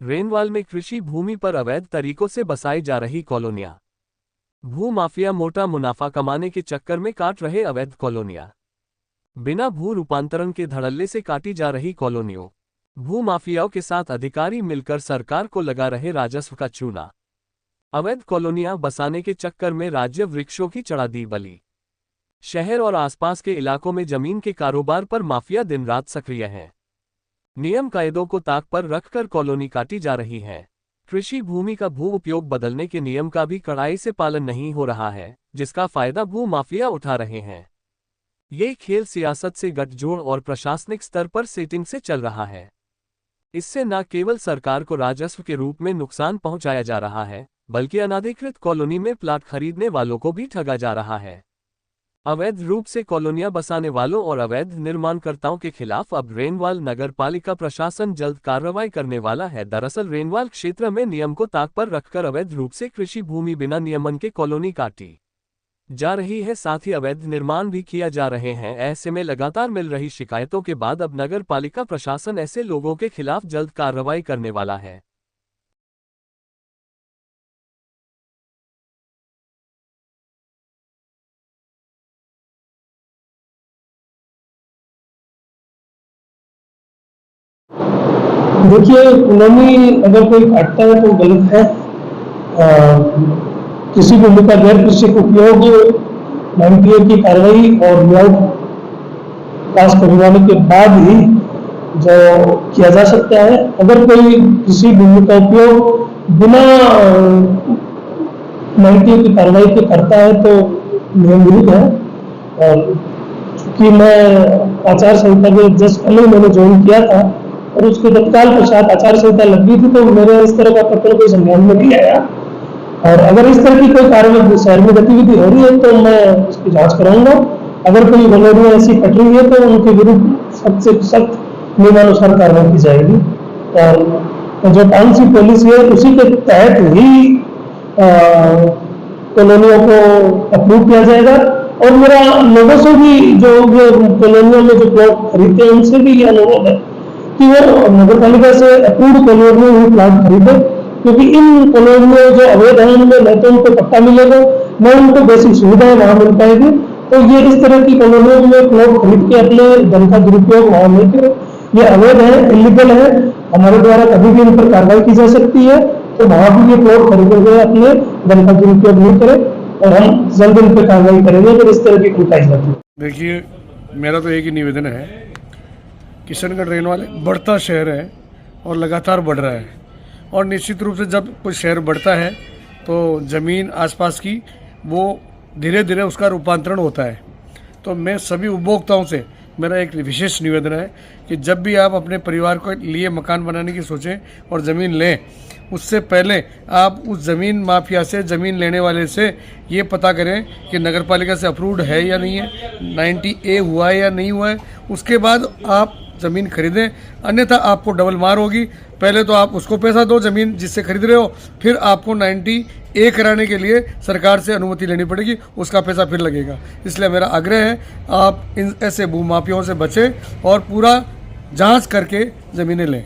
Renewal में कृषि भूमि पर अवैध तरीकों से बसाई जा रही कॉलोनियां। भू माफिया मोटा मुनाफा कमाने के चक्कर में काट रहे अवैध कॉलोनियां। बिना भू रूपांतरण के धड़ल्ले से काटी जा रही कॉलोनियों। भू माफियाओं के साथ अधिकारी मिलकर सरकार को लगा रहे राजस्व का चूना। अवैध कॉलोनियां बसाने के चक्कर में राज्य वृक्षों की चढ़ा दी बलि। शहर और आसपास के इलाकों में जमीन के कारोबार पर माफिया दिन रात सक्रिय है। नियम कायदों को ताक पर रखकर कॉलोनी काटी जा रही है। कृषि भूमि का भू उपयोग बदलने के नियम का भी कड़ाई से पालन नहीं हो रहा है, जिसका फायदा भू माफिया उठा रहे हैं। ये खेल सियासत से गठजोड़ और प्रशासनिक स्तर पर सेटिंग से चल रहा है। इससे न केवल सरकार को राजस्व के रूप में नुकसान पहुंचाया जा रहा है, बल्कि अनाधिकृत कॉलोनी में प्लाट खरीदने वालों को भी ठगा जा रहा है। अवैध रूप से कॉलोनियां बसाने वालों और अवैध निर्माणकर्ताओं के खिलाफ अब रेनवाल नगर पालिका प्रशासन जल्द कार्रवाई करने वाला है। दरअसल रेनवाल क्षेत्र में नियम को ताक पर रखकर अवैध रूप से कृषि भूमि बिना नियमन के कॉलोनी काटी जा रही है, साथ ही अवैध निर्माण भी किया जा रहे हैं। ऐसे में लगातार मिल रही शिकायतों के बाद अब नगर पालिका प्रशासन ऐसे लोगों के खिलाफ जल्द कार्रवाई करने वाला है। देखिए, कॉलोनी अगर कोई काटता है तो गलत है। किसी भूमि का गैर कृषि उपयोग 98 की कार्रवाई और लेआउट पास करवाने के बाद ही जो किया जा सकता है। अगर कोई किसी भूमि का उपयोग बिना 98 की कार्रवाई के करता है तो नियम विरुद्ध है। और चूंकि मैं आचार संहिता के जस्ट पहले मैंने ज्वाइन किया था और उसके तत्काल पश्चात आचार संहिता लग गई थी, तो मेरे इस तरह का प्रकरण कोई संज्ञान में नहीं आया। और अगर इस तरह की कोई कार्य शहर में गतिविधि हो रही है तो मैं उसकी जांच कराऊंगा। अगर कोई कॉलोनी ऐसी कट रही है तो उनके विरुद्ध सख्त से सख्त नियमानुसार कार्रवाई की जाएगी। और जो टाउनशिप पॉलिसी है उसी के तहत ही कॉलोनियों को अप्रूव किया जाएगा। और मेरा लोगों से भी जो कॉलोनियों में जो प्लॉट खरीदते हैं उनसे भी यह अनुरोध है कि वो नगर पालिका से अप्रूव्ड कॉलोनियों में प्लॉट खरीदे, क्योंकि इन कॉलोनियों जो अवैध है उनमें न तो उनको पट्टा मिलेगा न उनको बेसिक सुविधाएं वहां मिल पाएगी। तो ये इस तरह की कॉलोनियों में प्लॉट खरीद के अपने धन का दुरुपयोग वहां नहीं करें। ये अवैध है, इलीगल है। हमारे द्वारा कभी भी इन पर कार्रवाई की जा सकती है, तो वहां भी ये प्लॉट खरीदे हुए अपने धन का दुरुपयोग नहीं करें और हम जल्द इन पर कार्रवाई करेंगे अगर इस तरह की कुटाई जाती है। देखिए, मेरा तो एक ही निवेदन है, किशनगढ़ रेनवाल बढ़ता शहर है और लगातार बढ़ रहा है। और निश्चित रूप से जब कोई शहर बढ़ता है तो ज़मीन आसपास की वो धीरे धीरे उसका रूपांतरण होता है। तो मैं सभी उपभोक्ताओं से मेरा एक विशेष निवेदन है कि जब भी आप अपने परिवार को लिए मकान बनाने की सोचें और ज़मीन लें, उससे पहले आप उस ज़मीन माफिया से, ज़मीन लेने वाले से ये पता करें कि नगरपालिका से अप्रूव्ड है या नहीं है, 90A हुआ है या नहीं हुआ है। उसके बाद आप ज़मीन खरीदें, अन्यथा आपको डबल मार होगी। पहले तो आप उसको पैसा दो ज़मीन जिससे खरीद रहे हो, फिर आपको 90A कराने के लिए सरकार से अनुमति लेनी पड़ेगी, उसका पैसा फिर लगेगा। इसलिए मेरा आग्रह है आप इन ऐसे भूमाफियाओं से बचें और पूरा जांच करके ज़मीनें लें।